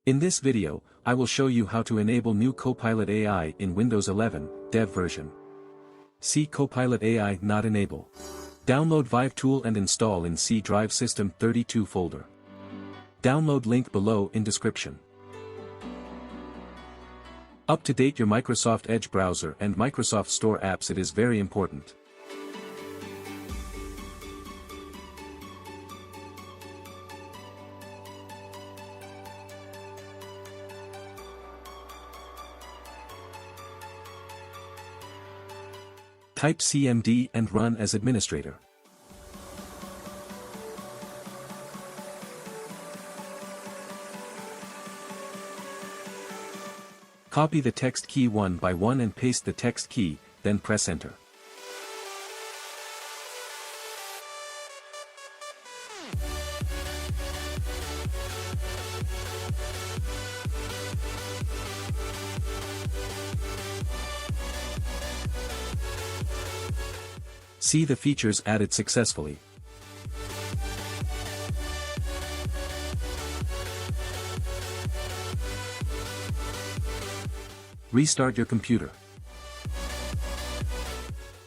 In this video, I will show you how to enable new Copilot AI in Windows 11, Dev version. See Copilot AI not enable. Download vivetool and install in C Drive System 32 folder. Download link below in description. Up-to-date your Microsoft Edge browser and Microsoft Store apps. It is very important. Type CMD and run as administrator. Copy the text key one by one and paste the text key, then press enter. See the features added successfully. Restart your computer.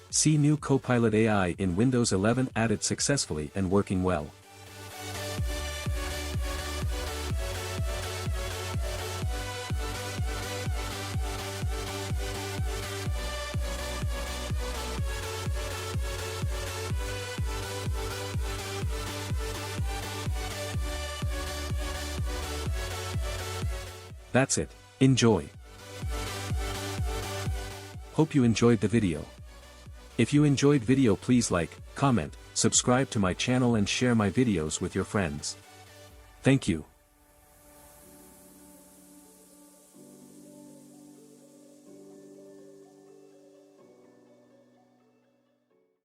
See new Copilot AI in Windows 11 added successfully and working well. That's it. Enjoy. Hope you enjoyed the video. If you enjoyed video, please like, comment, subscribe to my channel and share my videos with your friends. Thank you.